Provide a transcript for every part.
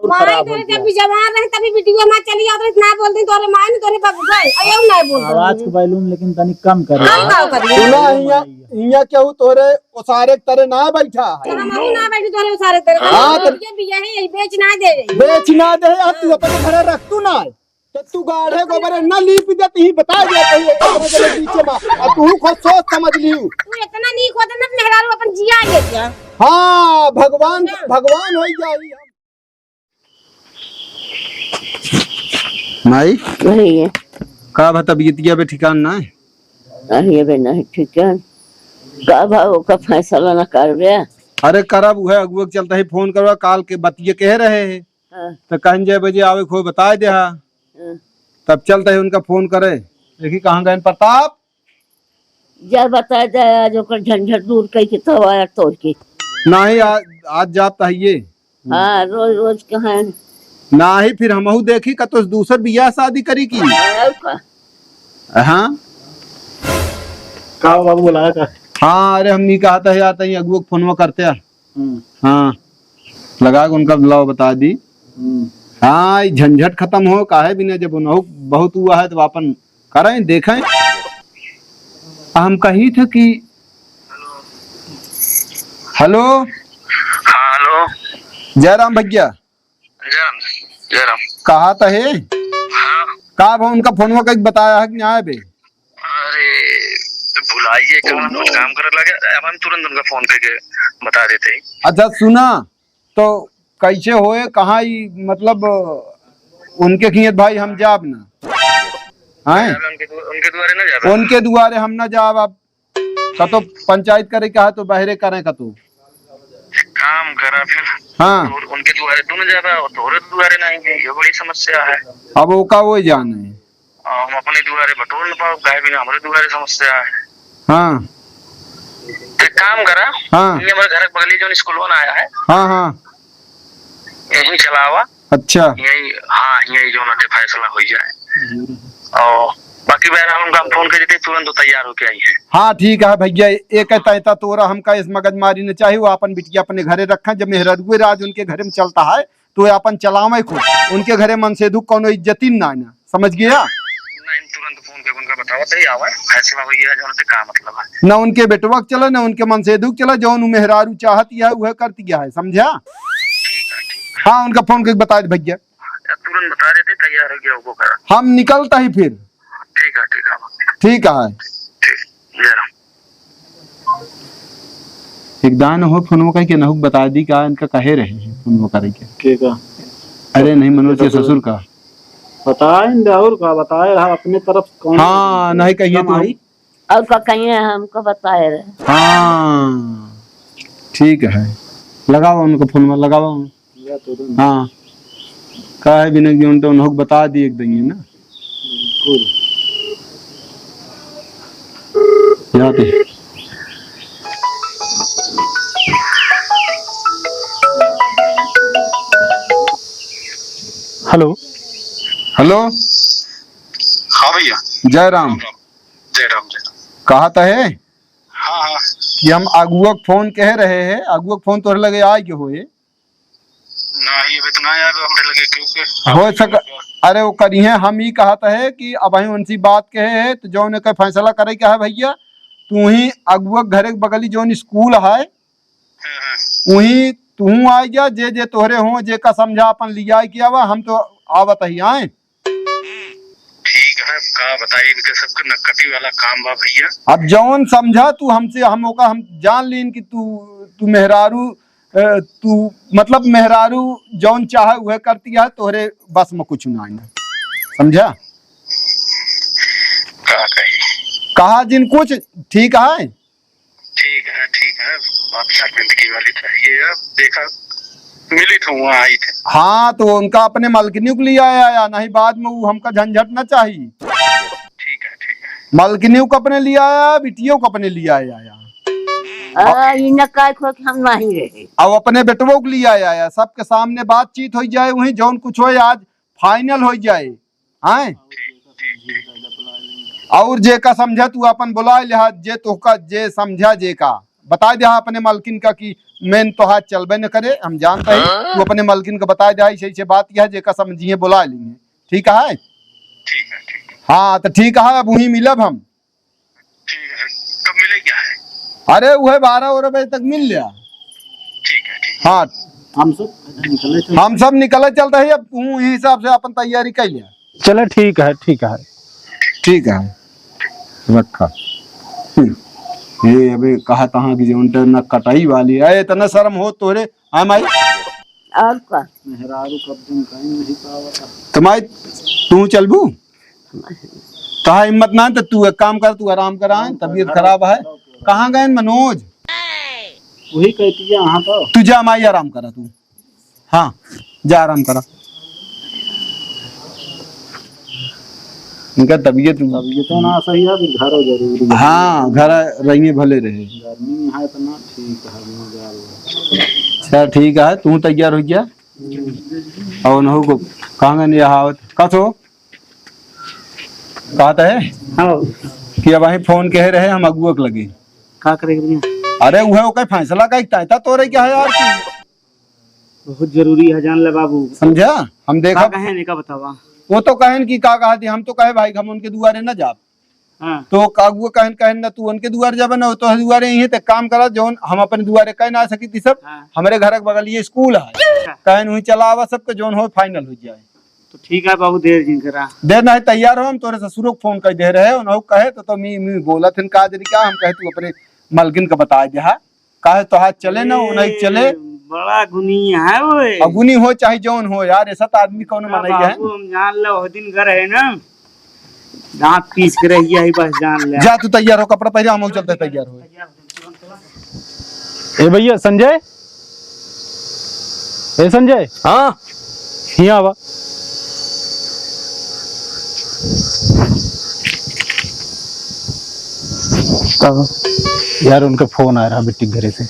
माई तोरे जब भी जवान रहे तभी वीडियो में चली आ तो ना बोलते तोरे माई ने तोरे बाबू गए अयो ना बोलते आवाज को वॉल्यूम लेकिन तनी कम कर हम का करिए सुना इया केहू तोरे ओसारे तरह ना बैठा है। हम ना बैठ तोरे सारे तेरे हाँ, तो- ये भी यही बेच ना दे बेच ना दे अब तू अपने घरे रख तू ना तो तू गाढ़े गोबर न लीप देती ही बता दिया कहीं पीछे में और तू खुद सोच समझ लियो तू इतना नीक होता ना मेहरारू अपन जिया ले क्या हाँ भगवान भगवान हो जाई माई वही है। का बता तबीयतिया पे ठिकान ना है? ये भी नहीं ठीक है। का भाव का फैसला न कर रहे। अरे करब उहे अगुआ के चलता ही फोन करवा काल के बतिये कह रहे है तो कहन जे बजे आवे खो बता दे हा तब चलता है उनका फोन करे देखी कहाँ गए प्रताप जा बता दे आज ओकर झंझट दूर कई के तो आया तोड़ के नहीं आज जाता है ये हाँ रोज रोज कहाँ ना ही फिर हमहू देखी का तो दूसर बियाह शादी करी की का हाँ का बाबू बुलाया का हाँ अरे हमनी कहा था आता ही अगुआ फोन करते हैं हाँ लगा के उनका बुलाओ बता दी हाँ झंझट खत्म हो काहे बिना जब उन्हों बहुत हुआ है तो अपन करें देखें हम कही थे कि हेलो हाँ हेलो जयराम भैया जयराम जयराम कहा था है हाँ का भाव उनका फोन में कहीं बताया है कि नहीं आए बे अरे भुलाइए कुछ काम करे लगे अब हम तुरंत उनका फोन करके बता देते ही अच्छा सुना तो कैसे होए कहाँ ही मतलब उनके खियत भाई हम जाब ना हैं उनके द्वारे ना जाता उनके दुआरे हम ना जाब अब कतो पंचायत करे कहा तो बहरे करें कतो काम करा फिर हाँ और उनके द्वारे तू न जाता और तोरे द्वारे नहीं गई ये बड़ी समस्या है अब वो का वो जाने है हम अपने द्वारे बटोर न पाओ गाय बिना हमारे द्वारे समस्या है हाँ तो काम करा हाँ ये हमारे घर के बगली जो स्कूल में आया है हाँ हाँ यही चलावा अच्छा यही हाँ यही जो ना फैसला हो जाए और बाकी बहरहाल उनका हम फोन कर देते तुरंत तो तैयार होके आई है हाँ ठीक है भैया एक तैता तोरा हमका इस मगजमारी न चाहिए वो अपन बिटिया अपने घरे रखा जब मेहररुए राज उनके घरे में चलता है तो अपन चलावे खुद उनके घरे मन से दुख कोनो इज्जती ना समझ गया नहीं तुरंत फोन पे उनका बतावा तो ही आवा फैसला हुई है जो का मतलब है न उनके बेटवा चला न उनके मन से दुख चला जो मेहरारू चाहती है वह करती है समझा ठीक है ठीक हाँ उनका फोन करके बता दे भैया है तुरंत बता देते तैयार हो गया वो करा हम निकलता ही फिर ठीक है ठीक है ठीक जरा एक दान हो फोन में कह के नहुक बता दी का इनका कहे रहे हैं फोन में करे के का अरे नहीं मनोज के ससुर का बताए और का बताए रहा अपने तरफ कौन हाँ नहीं कहिए तो और का कहीं हमको बताए रहे हाँ ठीक है लगाओ उनको फोन में लगाओ हाँ कहे बिना कि उन तो नहुक बता दी एक देंगे ना याद है हेलो हेलो हाँ भैया जयराम जयराम कहा था है हाँ हाँ कि हम अगुआ फोन कह रहे हैं अगुआ फोन तोहरे लगे आए के होए नहीं अभी तो ना यार हमरे लगे क्योंकि हो सक अरे वो करी है हम ही कहा है कि अब हम उनसी बात कहे है तो जो उन्हें फैसला करे क्या है भैया तू ही अगुआ घरे के बगली जो स्कूल है वही तू आ जा जे तोहरे हो जे का समझा अपन लिया किया वा हम तो आवत ही आए ठीक है का बताइए इनके सबके नक्कटी वाला काम बा भैया अब जौन समझा तू हमसे हम जान लीन कि तू मेहरारू तू मतलब मेहरारू जौन चाहे वह करती है तोहरे बस में कुछ ना समझा का कही कहा जिन कुछ ठीक है ठीक है बात जिंदगी वाली चाहिए अब देखा मिली तो वहाँ आई थे हाँ तो उनका अपने मालकिनी को लिया आया नहीं बाद में वो हमका झंझट ना चाहिए ठीक है मालकिनी को अपने लिया आया बिटियों को अपने लिया आया इन काय खो के हम नहीं रहे अब अपने बेटवों को लिया आया सबके सामने बातचीत हो जाए वही जौन कुछ हो आज फाइनल हो जाए हैं और जे का समझा तू अपन बुला लिहा जे तो का जे समझा जे का बता दिया अपने मालकिन का कि मेन तो हाथ चलबे न करे, हम जानते हैं। तू अपने मालकिन को बता दे सही से बात यह जेका समझिए बुला लेंगे, ठीक है? ठीक है। हाँ तो ठीक है, अब वहीं मिलब हम। ठीक है, कब मिले क्या है? अरे वह 12 बजे तक मिल लिया। ठीक है। हाँ हम सब निकले थे। हम सब निकले चलते है, अब तू इस हिसाब से अपन तैयारी कर लिया। चले ठीक है ठीक है। ठीक है रखा। ये अबे कहा तहाँ की जो न कटाई वाली है, इतना शर्म हो तोरे हम आई और का मेहरारू कब दिन कहीं नहीं पावता। तुम्हारी तू चलबू कहा हिम्मत ना, तो तू एक काम कर, तू आराम करा, तबीयत खराब है। कहाँ गए मनोज? वही कहती है यहाँ तो। तू जा माई आराम करा तू। हाँ जा आराम करा, इनका तबीयत ये तो ना सही है, फिर घर जरूरी है। हाँ घर रहिए भले रहे। गर्मी में है इतना ठीक है, मैं जा रहा हूँ। अच्छा ठीक है, तू तैयार हो गया और नहु को कहाँ गए नहीं हावत कथो कहता है हाँ कि अब वही फोन कह रहे हम अगुआ के लगे का करेंगे? अरे वह ओके फैसला का था तोरे क्या है यार बहुत जरूरी है, जान ले बाबू। समझा? हम देखा कहे नहीं का बतावा। वो तो कहन की का कहा थी, हम तो कहे भाई हम उनके दुआरे न जा, हाँ तो कागुआ कहन कहन न तू उनके दुआरे जाबे न तो दुआरे यही ते काम करा जोन हम अपने दुआरे कह ना सकी थी सब। हाँ। हमारे घर के बगल ये स्कूल है, कहन वही चला आवा सबके जोन हो फाइनल हो जाए। तो ठीक है बाबू, देर जिन करा देर ना है, तैयार हो, हम तोरे ससुरों को फोन कर दे रहे हो, कहे तो मी बोला थे का जरी क्या, हम कहे तू अपने मालकिन का बता दे कहे तो हाथ चले ना उन्हें चले। बड़ा गुनी है वो। अगुनी हो चाहे जौन हो यार, ऐसा तो आदमी कौन मनाई है। हम जान लो वो दिन घर है ना, दांत पीस के रही है बस, जान ले। जा तू तैयार हो, कपड़ा पहले हम चलते तैयार हो। ए भैया संजय, ए संजय। हाँ यहाँ आवा। यार उनका फोन आ रहा बिट्टी घरे से।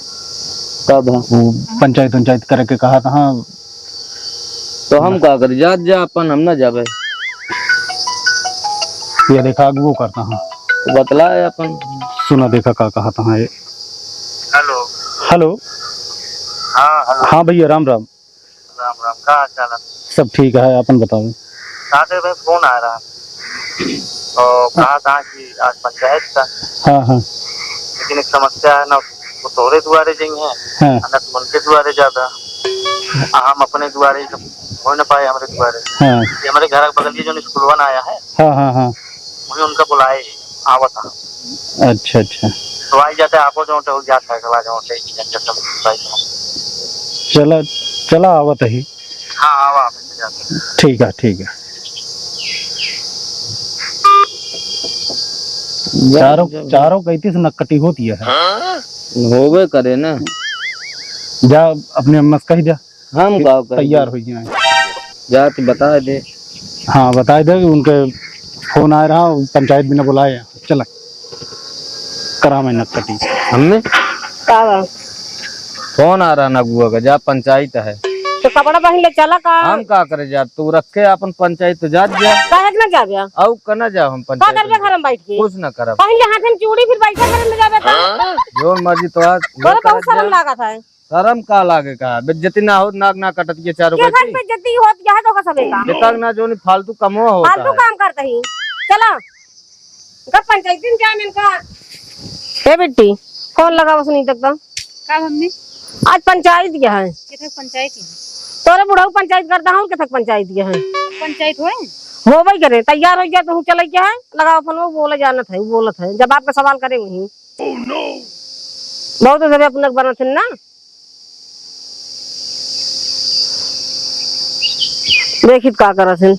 कब है? वो पंचायत करके कहा था। हाँ तो हम का कर जा अपन हम ना जाबे। ये देखा वो करता हाँ तो बतला है अपन। सुना देखा का कहा था। ये हेलो। हेलो। हाँ हेलो। हाँ भैया राम राम। राम राम, का हाल चाल है? सब ठीक है, अपन बताओ। कहाँ से भाई फोन आ रहा तो कहा था कि आज पंचायत का, हाँ हाँ लेकिन एक समस्या है ना, वो तोरे दुआरे जाएंगे हाँ ना तुम उनके दुआरे जाता, हम अपने दुआरे हो न पाए हमारे दुआरे। हाँ ये हमारे घर के बगल जो स्कूल आया है, हाँ हाँ हाँ। मुझे उनका बुलाए आवा था। अच्छा अच्छा, तो आई जाते आपको जो हो जाता है गला जो चला चला आवत ही। हाँ आवा आप जाते। ठीक है ठीक है। चारों कैती से नक्कटी होती है। होबे करे ना। जा अपने अम्मा से कही जा, हम का तैयार हो जाए। जा तो बता दे। हाँ बता दे, उनके फोन आ रहा, पंचायत भी न बुलाए। चला करा मैं नक्कटी। हमने का फोन आ रहा ना गुआ का, जा पंचायत है। तो कपड़ा पहन ले चला का। हम का करे जा, तू रखे अपन पंचायत तो जा काहे ना जाबे? औ कना जा हम का करबे पंचायत घर में बैठ के? कुछ ना करब। पहले हाथ में चूड़ी, फिर बैठा घर में जाबे का? जो मर्जी तो आज बड़ा बहुत शर्म लागत है। शर्म का लागे का, बेइज्जती ना हो, नाक ना कटत ये चारों के घर कैसी पे जति होत यह तो का सबे का तक ना जो फालतू कमो होता फालतू है। काम करते ही। चला का पंचायत में क्या मिलका। ए बेटी कौन लगा बस नहीं तक तो का हमने आज पंचायत क्या है? किथे पंचायत है? तोरे बुढ़ाऊ पंचायत करता हूँ, के पंचायत क्या है? पंचायत होए हो भाई करे तैयार हो गया तो चले क्या है, लगा अपन वो बोले जाना था, वो बोलत है जब आपका सवाल करे वही। बहुत सब अपने बना थे ना, देखित का करा थे।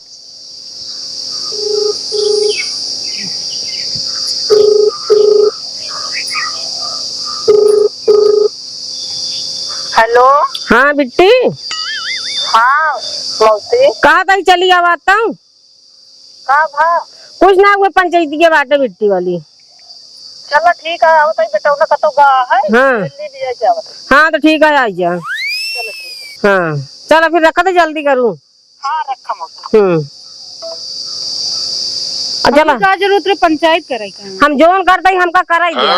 हेलो। हाँ बिट्टी। हाँ मौसी कहा था चली आवाता हूँ। का भा कुछ ना हुए पंचायत के बाटे बिट्टी वाली। चलो ठीक है, आओ तो बेटा ना कतो गा है। हाँ जल्दी दिया जाओ। हाँ तो ठीक है, आई जा। चलो ठीक हाँ चलो फिर रखा तो जल्दी करूँ। हाँ रखा मौसी। चला का जरूरत रे पंचायत करे का? हम जोन करते ही हमका करा ही दिया।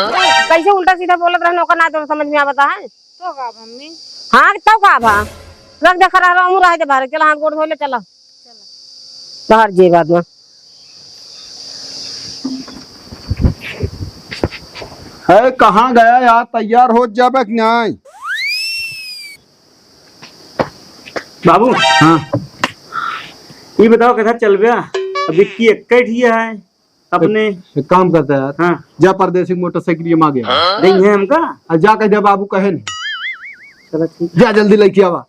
कैसे उल्टा सीधा बोलत रहने का ना तो समझ में आवता है। तो का मम्मी हाँ तो का भा रख दे खरा रहा हूँ रह दे बाहर चला हाथ गोड़ धो ले चला बाहर जे बाद में है कहाँ गया यार, तैयार हो जाबे कि नहीं? बाबू हाँ ये बताओ कैसा चल गया अभी की एक ही है अपने एक काम करता है यार, हाँ जा परदेसी मोटरसाइकिल में आ गया नहीं है हमका और जा कह दे बाबू कहे नहीं, चलो ठीक जा जल्दी लेके आवा।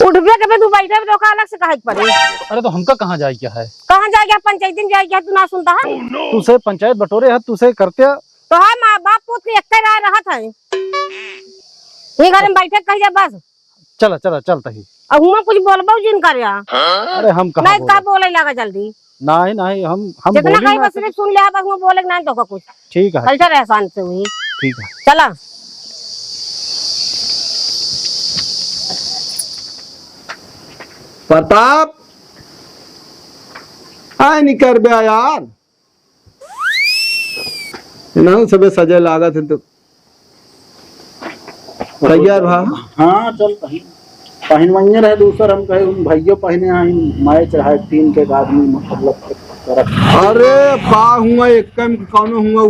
उठ भी कभी तू बैठे भी तो का अलग से कहे पड़े। अरे तो हमका कहाँ जाए क्या है? कहाँ जाए गया पंचायत दिन जाए गया तू ना सुनता है तुसे पंचायत बटोरे है, तुसे करते तो है माँ बाप पुत के एक राय रहा था ये घर में बैठे कह जा बस चला चला चलता ही। अब हुआ कुछ बोलबो जिन कर या अरे हम कहाँ नहीं का बोले लगा जल्दी नहीं नहीं हम जितना बोली कहीं ना। बस सिर्फ सुन लिया बस वो बोले नहीं तो का कुछ ठीक है कल्चर एहसान से हुई ठीक है। चला प्रताप आय नहीं कर बे यार, ना सबे सजे लागत है तो तैयार भा। हाँ चल पहन वही रहे दूसर हम कहे भैया पहने हैं माए चढ़ाए तीन के आदमी मतलब अरे पा हुआ एक कम कौन हुआ।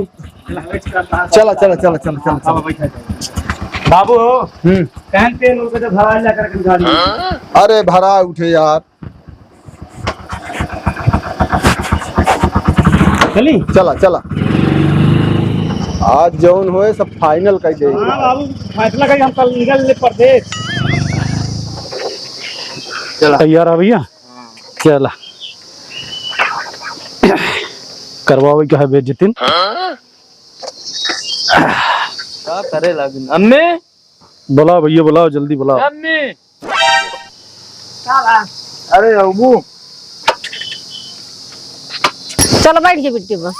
चला चला चला चला चला बाबू हम्म कहन पे लोग तो भरा लेकर के गाड़ी अरे भरा उठे यार, चली चला चला आज जौन होए सब फाइनल कर दे। हाँ बाबू फैसला करें हम कल निकल ले परदेश। तैयार है भैया? चला करवावे क्या है बेइज्जती? क्या करे लगिन अम्मी बुलाओ भैया बुलाओ जल्दी बुलाओ। अम्मी अरे अबू चलो बैठ गए बिट्टी पर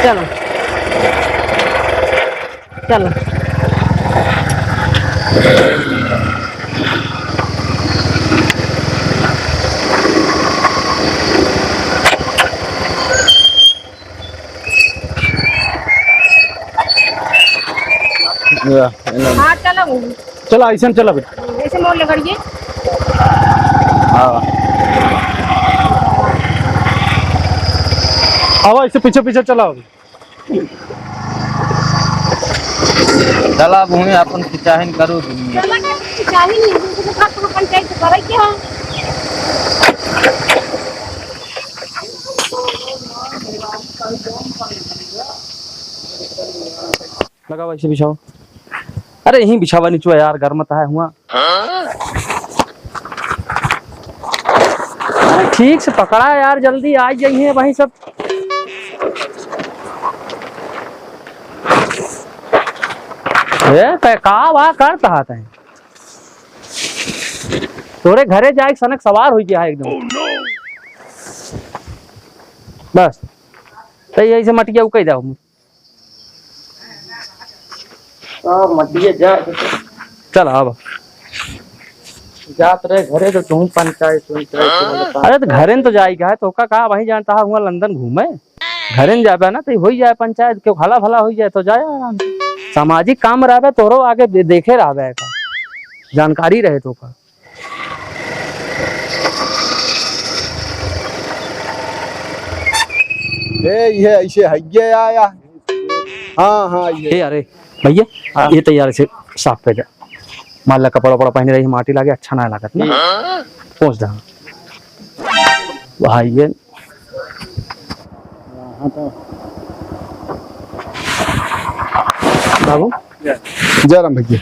चलो चलो हाँ चलो चला ऐसा चला बेटा। ऐसे मोड़ लेकर ये आवा इससे पीछे पीछे चलाओ। चला भूमि अपन चाहन करो दुनिया चला के चाहिए नहीं दूसरे का तो पंचायत करे क्या लगाओ ऐसे बिछाओ। अरे यहीं बिछावा नीचो यार घर मत है हुआ। ठीक से पकड़ा यार जल्दी आ जाइए वहीं सब। का वाह करता है तोरे घरे जाए सनक सवार हो गया है एकदम बस तो यही से मटिया कह जाओ मटिया जा चल अब जात रहे घरे तो तुम पंचायत अरे तो घरे तो जाएगा है तो का वही जानता है हुआ लंदन घूमे घरे जाबे ना तो हो जाए पंचायत क्यों हला भला हो जाए तो जाए आराम से सामाजिक काम रहे तोरो आगे देखे रहे का जानकारी रहे तो का ये ऐसे है आया। हाँ हाँ ये अरे भैया ये तैयार से साफ पे जा मान ला कपड़ा वपड़ा पहने रही माटी लागे अच्छा ना लागत ना पहुंच जा भाई ये बाबू जयराम भैया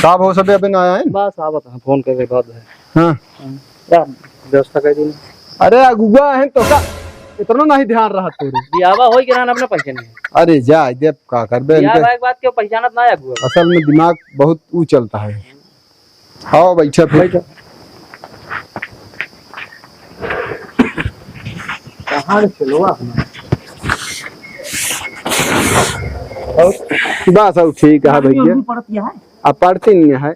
साहब हो सब अभी आया है बस आवत है फोन करके बाद है हाँ क्या व्यवस्था कर दी अरे अगुआ है तो का इतना नहीं ध्यान रहा तोरे बियावा हो कि ना अपना पहचान अरे जा दे का करबे इनके एक बात क्यों पहचानत ना आगु असल में दिमाग बहुत ऊ चलता है। आओ बैठा फिर कहाँ चलो बस अब ठीक है भैया अब पढ़ती नहीं है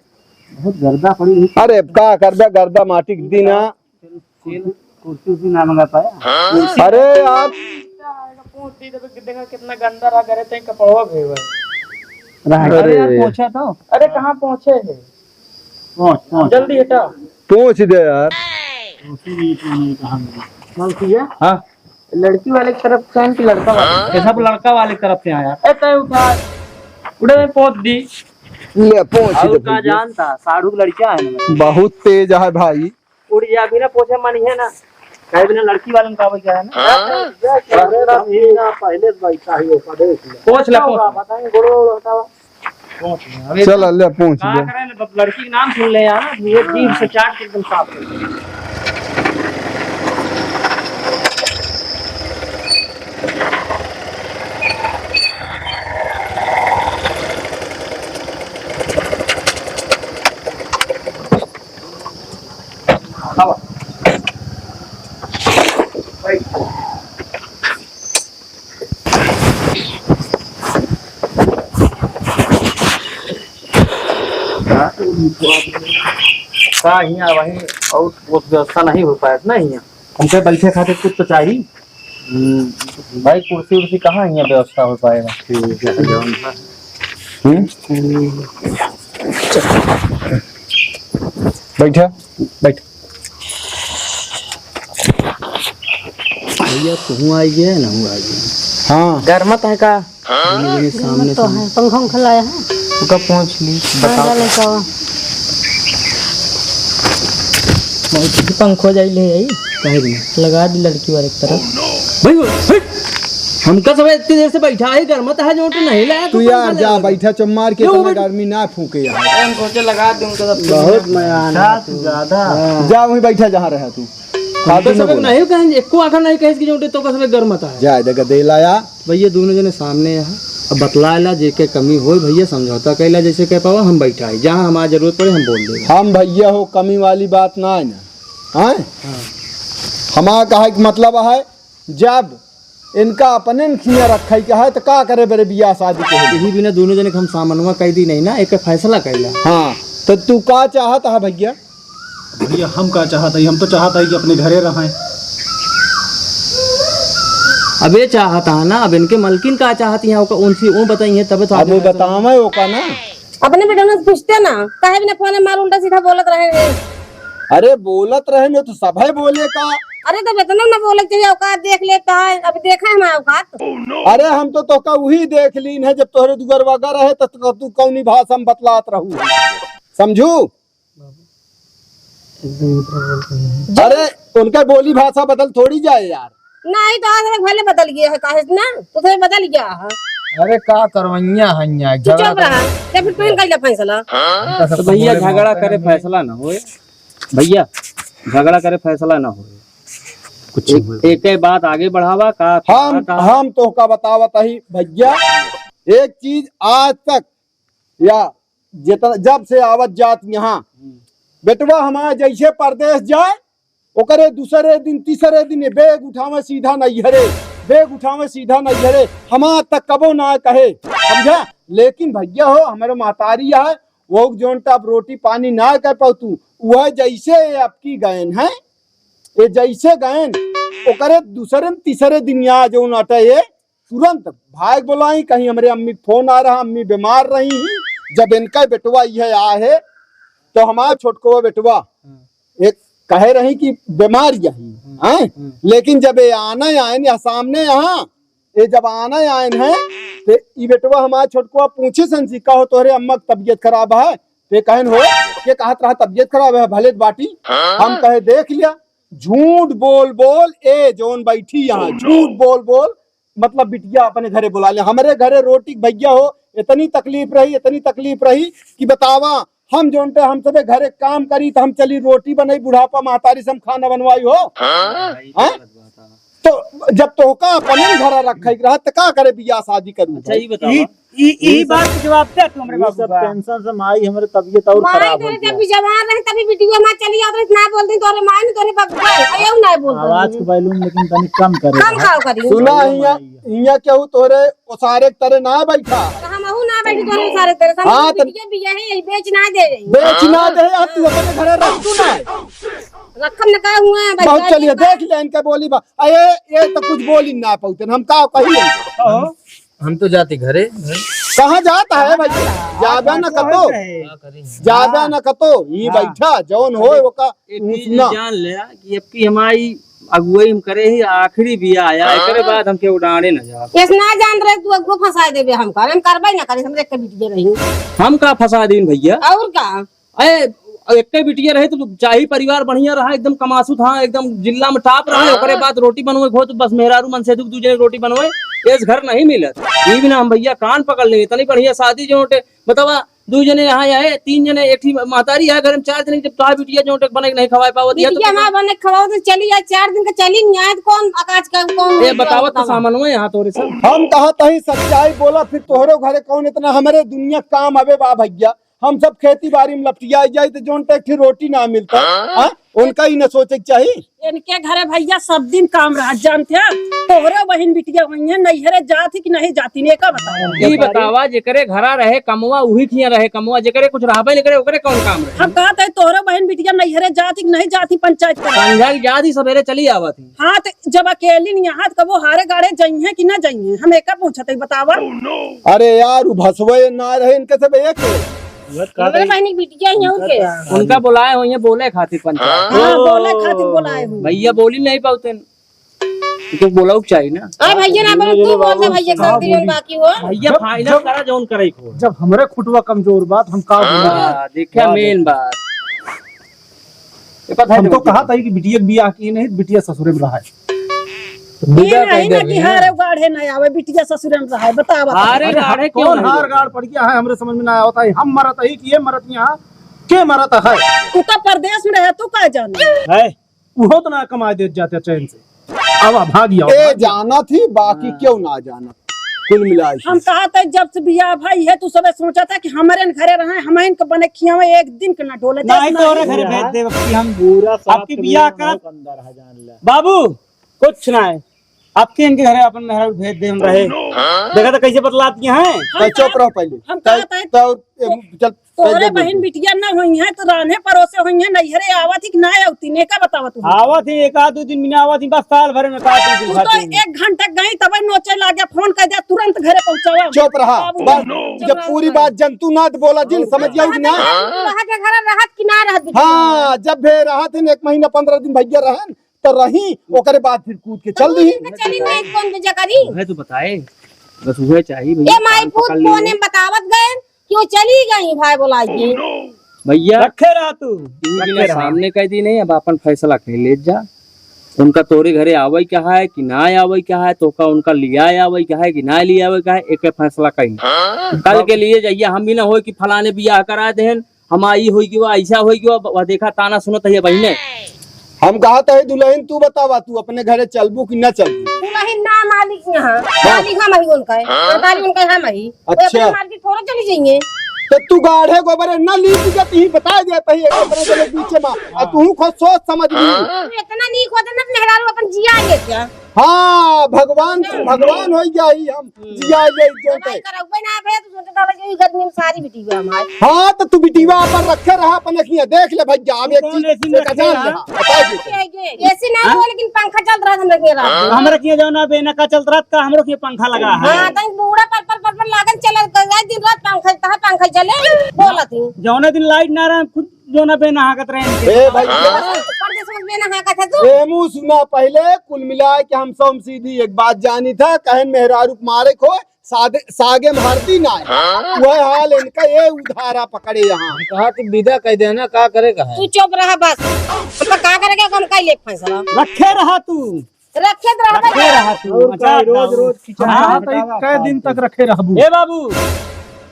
बहुत गर्दा पड़ी अरे का करबे गर्दा माटी के दिन कुर्सी ना मंगा पाया अरे यार पहुंचती तो देखा कितना गंदा रहा करे तो कपड़वा भेवा अरे यार पहुंचा तो अरे कहाँ पहुंचे है पहुंच जल्दी हटा पहुंच दे यार। हाँ लड़की वाले की तरफ से कि लड़का वाले सब लड़का वाले की तरफ से आया तय उठा उड़े में पहुंच दी ले पहुंच दे का जानता साढ़ू लड़कियां है ना बहुत तेज है भाई। उड़ जा बिना पोछे मानी है ना कहीं बिना लड़की वाले का क्या है ना पहले बैठा ही होगा देख ले। पोछ ले बताएंगे गोड़ो हटावा चल ले पहुंच क्या दे। करें ना लड़की का नाम सुन ले यार ये जीभ से चाट के एकदम साफ कर दे। यहाँ वहीं और वो व्यवस्था नहीं हो पाया ना यहाँ हमके बैठे खाते कुछ तो चाहिए भाई कुर्सी उर्सी कहाँ यहाँ व्यवस्था हो पाएगा बैठा बैठ। भैया तू आई है ना हूँ आई हाँ गर्मत है का सामने तो है पंखा खिलाया है तू कब पहुँच ली बताओ पंखो जाई ले आई लगा दी लड़की वाले की तरफ भाई हमका सब इतनी देर से बैठा है गर्मत है जो नहीं लाया तू यार जा बैठा चुम्मार के तुम्हें गर्मी ना फूके यार। हम सोचे लगा दूंगा बहुत मयाना ज्यादा जा वहीं बैठा जहाँ रहा तू तो सब नहीं कहेंगे एको आखिर नहीं कहे कि जो तो का सब गर्मत है जा देगा दे लाया भैया दोनों जने सामने यहाँ अब बतलाला जे के कमी हो भैया समझौता कैला जैसे कह पावा हम बैठा है जहाँ हमारा जरूरत पड़े हम बोल देंगे हम भैया हो कमी वाली बात ना है ना हाँ हमारा कहा कि मतलब है जब इनका अपने खिया रखा ही है तो का करे मेरे बियाह शादी के यही बिना दोनों जने हम सामनवा कह दी नहीं ना एक फैसला कैला हाँ तो तू का चाहता है भैया? भैया हम का चाहता है हम तो चाहता है कि अपने घरे रहें। अब ये चाहता है ना अब इनके मलकिन का चाहती है उनसी वो बताइए तब तो अब वो बतावे वो का ना अपने बेटा ने पूछते ना काहे बिना फोन मार उल्टा सीधा बोलत रहे। अरे बोलत रहे न तो सब है बोले का। अरे तो इतना ना बोले चाहिए औकात देख लेता है अभी देखा है हमारा औकात। अरे हम तो का वही देख लीन है जब तोहरे दुगर वगर रहे तो तू कौनी भाषा में बतलात रहू समझू। अरे उनका बोली भाषा बदल थोड़ी जाए यार। नहीं तो आज भले बदल गया है काहे ना उसे बदल गया है। अरे का करवैया है चुप रहा या फिर तुम कैला फैसला। तो भैया झगड़ा करे फैसला ना होए भैया झगड़ा करे फैसला ना होए कुछ एक बात आगे बढ़ावा का हम तो का बतावत ही भैया एक चीज आज तक या जितना जब से आवत जात यहाँ बेटवा हमारा जैसे परदेश जाए ओकरे दूसरे दिन तीसरे दिन बैग उठावे सीधा नैहरे बैग उठावे सीधा नैहरे हमारा तक कबो ना कहे समझा। लेकिन भैया हो हमारे महतारी है वो जोन टाप रोटी पानी ना कह पाऊ तू वह जैसे आपकी गयन है ये जैसे गयन ओकरे दूसरे तीसरे दिन यहाँ जो नटे ये तुरंत भाग बोलाई कहीं हमारे अम्मी फोन आ रहा अम्मी बीमार रही जब इनका बेटवा यह आ है तो हमारा छोटको बेटवा एक कहे रही कि बीमार यही है। लेकिन जब ये आना आए या सामने यहाँ ये जब आना आए हैं तो ये बेटवा हमारा छोटको पूछे संसी का हो तोहरे अम्मा की तबीयत खराब है तो कहन हो ये कहत रहा तबीयत खराब है भले बाटी हम कहे देख लिया झूठ बोल बोल ए जोन बैठी यहाँ झूठ बोल बोल मतलब बिटिया अपने घरे बुला ले हमारे घरे रोटी भैया हो इतनी तकलीफ रही कि बतावा हम जोनते हम सबे घरे काम करी तो हम चली रोटी बनाई बुढ़ापा महतारी से हम खाना बनवाई हो तो जब तो का अपने घर रखा रहा तो का करे बियाह शादी करूं। अच्छा ये बताओ यही बात के जवाब दे तू हमरे बाबू का टेंशन से माई हमरे तबीयत और खराब हो गई। जब भी जवान रहे तभी वीडियो में चली आत ना बोलती तोरे मां ने तोरे बाबू आयो ना बोल आवाज के वॉल्यूम लेकिन तनी कम करे कम खाओ करी सुना हिया केहू तोरे ओसारे तरह ना बैठा हम हूं ना बैठी तोरे सारे तेरे सामने वीडियो भी है बेच ना दे बेच ना दे तू अपने घरे रख तू ना रखम न का हुआ है बहुत चलिए देख ले इनके बोली बा अये ये तो कुछ बोली ना पाउते हम का कही हम तो जाती घरे कहाँ जाता है भाई जाबे न कतो जाबे न कतो ई बैठा जौन होए ओका सुना जान ले कि अब की हमारी अगुवाई हम करे ही आखिरी बिया आया एकरे बाद हमके उड़ाने न जा इस ना जान रहे तू अगो फंसा देबे हम करबै ना करे हम देख के बिटिया रही हम का फंसा दीन भैया और का अरे एक बिटिया रहे तो चाही परिवार बढ़िया रहा एकदम कमासू था एकदम जिला में टॉप रहा ओकरे बाद रोटी बनवे खो तो बस मेहरारू मन से दूजे रोटी बनवे इस घर नहीं मिलत ये भी ना हम भैया कान पकड़ लेंगे इतनी बढ़िया शादी जो बतावा 2 जने यहाँ आए 3 जने एक ही महतारी है घर में 4 जने जब तार बिटिया जो बने नहीं खवाए पावत बिटिया ना बने खवाओ तो चली जाए 4 दिन का चली नहीं आए कौन आकाश का कौन ये बतावत तो सामान हुए यहाँ तोरे सब हम कहा तही सच्चाई बोला फिर तोहरो घरे कौन इतना हमारे दुनिया काम आवे बा भैया हम सब खेती बाड़ी में लपटिया जाए तो जोन तक रोटी ना मिलता हाँ? उनका ही न सोचे के चाहिए इनके घरे भैया सब दिन काम रहा जानते हैं तोहरे बहन बिटिया वही है नैहरे जाती कि नहीं जाती ने का बताओ ये बतावा जेकरे घरा रहे कमवा उही खिया रहे कमवा जेकरे कुछ रहबे नहीं करे ओकरे कौन काम रहे हम कहते तोहरे बहन बिटिया नैहरे जाती कि नहीं जाती पंचायत का संघल याद ही सवेरे चली आवत थी हाँ तो जब अकेली नहीं यहाँ तो वो हारे गाड़े जाइए कि ना जाइए हम एक पूछते बतावा अरे यार भसवे ना रहे इनके सब एक मेरे बहनी बिटिया ही उनके उनका बुलाए हुए बोले खातिर पंचायत हाँ बोले खातिर बोलाए हूँ भैया बोली नहीं पाते तो बोला चाहिए ना अरे भैया ना बोल तू बोल दे भैया कर दियो बाकी हो भैया फाइनल करा जोन करे को जब हमारे खुटवा कमजोर बात हम का बोला देखिए मेन बात हम तो कहा था कि बिटिया बियाह की नहीं बिटिया ससुरे में रहा है ये नहीं ना कि हारे गाढ़े नहीं आवे बिटिया ससुरे में रहा है बतावा हारे गाढ़े क्यों कौन हार गाड़ पड़ गया है हमरे समझ में ना आता है हम मरत है कि ये मरत यहाँ के मरत है तू तो परदेश में रहे तू का जाना है वो तो ना कमा दे जाते चैन से अब भाग जाओ ए जाना थी बाकी क्यों ना जाना कुल मिला हम कहा था जब से बियाह भाई है तू सब सोचा था कि हमारे घरे रहे हम इनके बने खिया में एक दिन के ना डोले नहीं तो और घरे भेज दे कि हम पूरा आपकी बियाह कर बाबू कुछ ना है आपके इनके घरे अपन मेहरा भेज दे हम रहे देखा तो कैसे बतलाती हैं चुप रहो पहले हम कहते हैं चल तोरे बहन बिटिया ना हुई है तो रान्हे परोसे हुई है नैहरे आवा थी कि ना आवती ने का बतावा तू आवा थी 1-2 दिन में आवा थी बस साल भर में काट दी तू तो 1 घंटा गई तब नोचे लागे फोन कर दिया तुरंत घरे पहुंचावा चुप रहा बस जब पूरी बात जंतु नाथ बोला जिन समझ जाओ कि ना रहा के घर रहत कि ना रहत हाँ जब भे रहा थे 1 महीना 15 दिन भैया रहन तो रही ओकरे बाद फिर कूद के चल दी चली नहीं कौन बेजा करी है तो बताए बस वह चाहिए ये माई पूत फोन में बतावत गए कि वो चली गई भाई बोला जी भैया रखे रहा तू सामने कह दी नहीं अब अपन फैसला कर ले जा उनका तोरे घरे आवई क्या है कि ना आवई क्या है तो का उनका लिया आवई क्या है कि ना लिया आवई क्या है एक फैसला कर कल के लिए जाइए हम भी ना हो कि फलाने बियाह करा देहन हम आई हुई कि वो ऐसा हुई कि वो देखा ताना सुनत है बहने हम कहा था दुल्हन तू बतावा तू अपने घरे चलबू कि न चलबू दुल्हन ना मालिक यहाँ मालिक हम ही उनका है मालिक उनका हम ही अच्छा। मालिक थोड़ा चली जाइए तो तू गाढ़े गोबर न ली जाती ही बता देता ही अपने चले बीच में और तू खुद सोच समझ ली इतना नहीं खोदे ना मेहरारू अपन जिया ले क्या हाँ भगवान हो जाई हम जिया ले जोते करबै ना भे तो सोचे दादा जी गर्मी में सारी बिटी हुआ हमारे हाँ तो तू बिटीवा पर रखे रहा अपन अखियां देख ले भैया अब एक चीज का जान रहा बता दे ऐसे ना हो लेकिन पंखा चल रहा था हम लोग रात हमरा किया जाओ ना बेना का चलत रात का हमरो के पंखा लगा है हां तंग बूढ़ा पर लागन चल दिन रात पंखा चले बोला थी जौने दिन लाइट ना रहा खुद जो ना बेना हाकत रहे ए भाई परदेश में ना हां का तू ए मुंह सुना पहले कुल मिला के हम सब सीधी एक बात जानी था कहन मेहरारू मारे को सागे मारती ना वह हाल इनका ये उधारा पकड़े यहाँ कहा कि विदा कह देना का करेगा तू चुप रहा बस तो का करेगा कौन का ले फैसला रखे रहा तू रखे रहा तू अच्छा रोज कई दिन तक रखे रहबू ए बाबू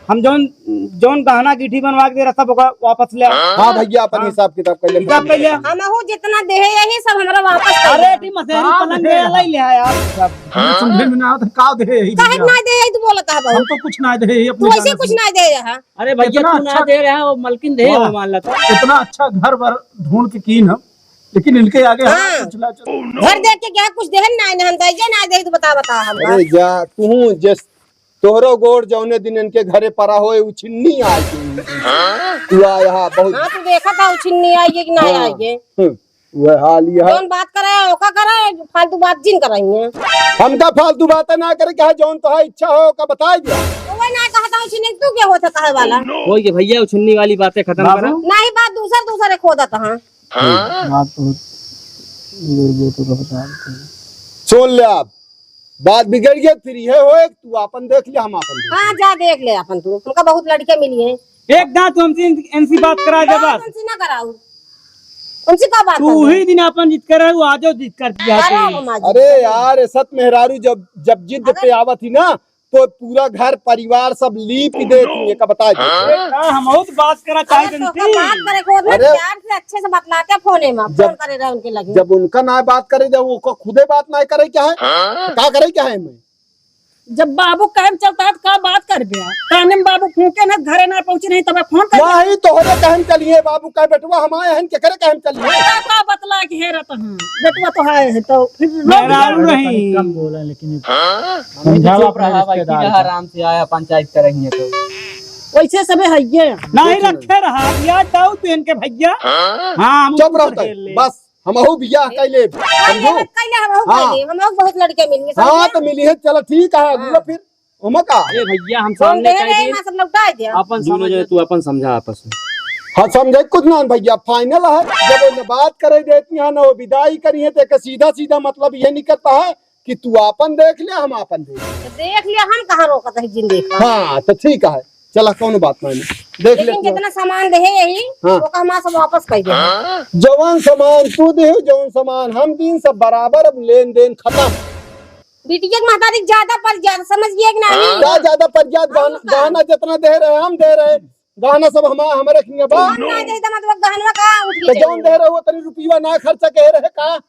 हम जौन गहना गिठी बनवा के दे रहा था वापस ले हाँ भैया अपन हिसाब किताब कर ले हिसाब कर लिया हम हो जितना दे है यही सब हमरा वापस कर अरे टी मसेरी पलंग ले ले ले यार समझे में ना आता का दे ही काहे ना दे तू बोलता है हम तो कुछ ना दे ही तू अपने ऐसे कुछ ना दे यहां अरे भैया तू ना दे रहा है वो मलकिन दे मान लेता इतना अच्छा घर वर ढूंढ के कीन हम लेकिन इनके आगे हाँ। घर देख के क्या कुछ दे ना हम दे ना दे तू बता हम अरे जा तू जिस तोहरो गोड़ जौने दिन इनके घरे परा होए उछिन्नी आई तू आया बहुत हां तू देखा था उछिन्नी आई कि ना आई वह हाल ये है। जौन बात करे ओका करे, फालतू बात जिन कराई है। हमका फालतू बातें ना करे, क्या जौन तो है इच्छा हो का बता दिया। तो वही ना कहता हूँ छिने तू क्या होता कहे वाला। वही के भैया उछन्नी वाली बातें खत्म करा। नहीं बात दूसरे खोदा था। बात तो बता। सुन ले आप, बात बिगड़ गई फिर ये हो एक तू अपन देख लिया हम अपन देख। हाँ जा देख ले अपन तू, तुमका बहुत लड़के मिली है। एक दांत हमसे इनसी बात करा दे बस। उनसे ना कराऊ, उनसे का बात तू ही दिन अपन जित कर रहा आज जित कर दिया तू। अरे यार सत मेहरारू जब जिद पे आवत थी ना तो पूरा घर परिवार सब लीप दे तू का बता दे। हम बहुत बात करा चाहे बात करे को ना प्यार से अच्छे से बतलाते फोने में फोन करे रहे उनके लगे। जब उनका ना बात करे जब वो खुदे बात ना करे क्या है, क्या करे क्या है। मैं जब बाबू कहम चलता है तो का बात कर बिया काने में बाबू फूके ना घरे ना पहुंचे नहीं तब फोन कर वही तोहरे कहम चलिए बाबू का बेटवा हमारे हन के करे कहम चलिए। का बतला के हेरत हां बेटवा तो है तो फिर मेहरारू नहीं कम बोला लेकिन समझाओ अपने रिश्तेदार को। आराम से आया पंचायत करेंगे तो वैसे सब है ये नहीं रखे रहा यार दाऊ तू इनके भैया। हां चुप रहो बस, हमहू बियाह कैले समझो। हम बहुत लड़के मिलेंगे। हाँ तो मिली है, चलो ठीक है अगुआ फिर उमका। ए भैया हम फोन सामने दे कह रहे दिए हैं सब लौटा दिया। अपन समझ तू अपन समझा आपस में। हाँ समझे कुछ ना भैया, फाइनल है। जब वो बात करे देती है ना वो विदाई करी है तो सीधा सीधा मतलब ये निकलता है कि तू अपन देख ले हम अपन देख लिया, हम कहाँ रोकत है जिन देखा। हाँ तो ठीक है चला कौन बात नहीं देख ले। लेकिन जितना सामान दे यही हाँ। वो हम सब वापस कर दे। जवान सामान तू दे, जवान सामान हम दिन सब बराबर, अब लेन देन खत्म। बिटिया की महतारी ज्यादा पर ज्यादा समझ गया कि नहीं। क्या ज्यादा प्रज्ञात गहना जितना दे रहे हम दे रहे, गहना सब हमारे रखनी बा। ना दे तो मतलब गहनवा का उठ तो के जौन दे रहे वो तनी रुपया ना खर्चा कह रहे का।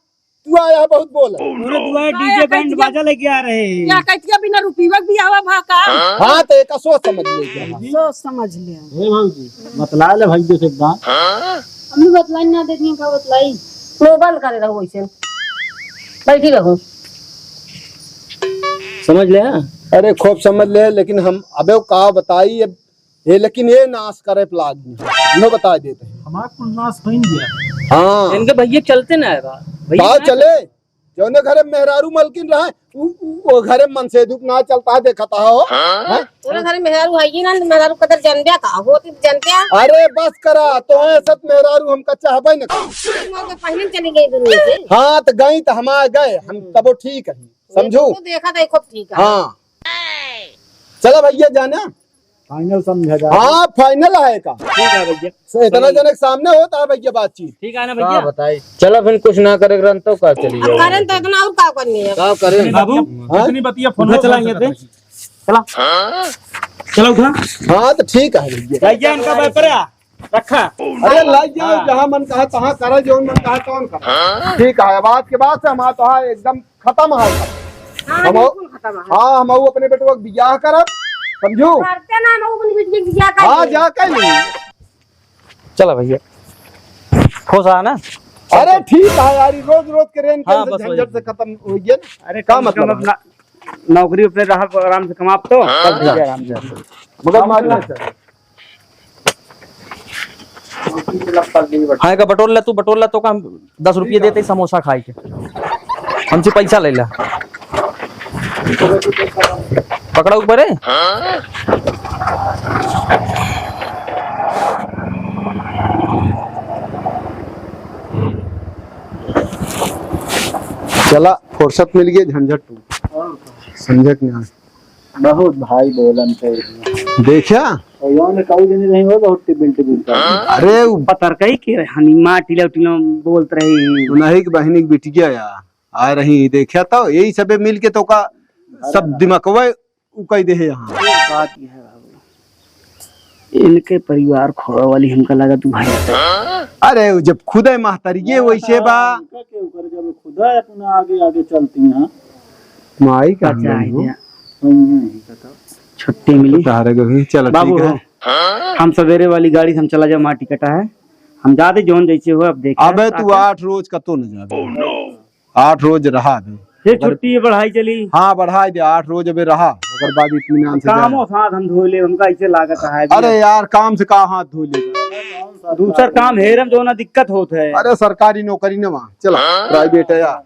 तू आया है बहुत बोल। पूरे दुआ डीजे बैंड बाजा लेके आ रहे हैं। क्या कहतिया बिना रुपीवा भी आवा भाका हाँ तो एक सोच समझ ले। सोच समझ ले। हे भाऊजी बतला ले भाई से एकदम। अम्मी बतलाई ना देती का बतलाई। मुंह बंद करे रहो वैसे बैठी रहो। समझ ले। अरे खूब समझ ले, लेकिन हम अबे का बताई ये, लेकिन ये नाश करे प्लाग नो बता देते हैं। हमारा कुल नाश हो गया। हाँ इनके भैया चलते ना है भैया चले जो ने घरे मेहरारू मलकिन रहा वो घरे मन से दुख ना चलता है देखता हो। तोरे घर मेहरारू है ही ना, मेहरारू कदर जनबिया का होती जनबिया। अरे बस करा तो है सब मेहरारू हम कच्चा हबे न। पहले चली गई दुनिया से। हाँ तो गई तो हम आ गए, हम तब वो ठीक है समझो। तो देखा था खूब ठीक है। हाँ चलो भैया जाना फाइनल समझा जा। हाँ फाइनल है का। ठीक है भैया इतना जन सामने होता है भैया बातचीत। ठीक है ना भैया। बताई चलो फिर कुछ ना करे रन तो कर चली अब करें तो इतना और का करनी है। क्या करें बाबू इतनी बतिया फोन चलाएंगे थे। चला चलो उठा हाँ तो ठीक है भैया। भैया इनका बैपरा रखा। अरे लाई जाओ जहाँ मन कहा तहाँ करा, जो मन कहा तौन करा। ठीक है बात के बाद से हम तो है एकदम खत्म है। हाँ, हम बिल्कुल खत्म है। हाँ हम अपने बेटे को बियाह करब समझो। करते ना हम अपनी बेटी की बियाह कर हाँ ले। जा कर ली। चलो भैया खुश आ ना। अरे ठीक है यार, रोज रोज के रेन हाँ, के बस वही। झंझट से खत्म हो गया ना। अरे क्या कम से कम मतलब अपना नौकरी अपने रहा आराम से कमा तो तब भैया आराम से। मगर मारना हाँ का बटोर ले तू, बटोर ले तो का 10 रुपये देते समोसा खाई के हमसे पैसा ले ला। पकड़ा ऊपर है। चला फुर्सत मिल गई झंझट समझ नहीं। बहुत भाई बोलन थे देखा ने कऊ दिन नहीं हो बहुत बिल्टी बिल्टी। अरे पतर कही के हनी माँ टीला टीला बोलत रही। उन्हीं की बहनी की बिटिया या आ रही देखा तो यही सबे मिल के तो का सब दिमागवा उकई दे यहाँ। बात ये है बाबू इनके परिवार खोड़ा वाली हमका लगा तू भाई। अरे जब खुद है महतरिये वैसे बा जब खुदा अपना आगे आगे चलती हैं माई का छुट्टी मिली चलो बाबू ठीक है। हम सवेरे वाली गाड़ी से हम चला जाओ माँ टिकटा है हम जाते जोन जैसे हो अब देख। अबे तू 8 रोज का तो न जाबे 8 रोज रहा बे। ये छुट्टी बढ़ाई चली। हाँ बढ़ाई दे 8 रोज अबे रहा ओकर बाद इत्मीनान से कामों साथ हम धो ले हमका ऐसे लागत है। अरे यार काम से कहाँ हाथ धो लेगा। दूसर काम हेरम जो ना दिक्कत होत है। अरे सरकारी नौकरी न वहाँ चला प्राइवेट है यार।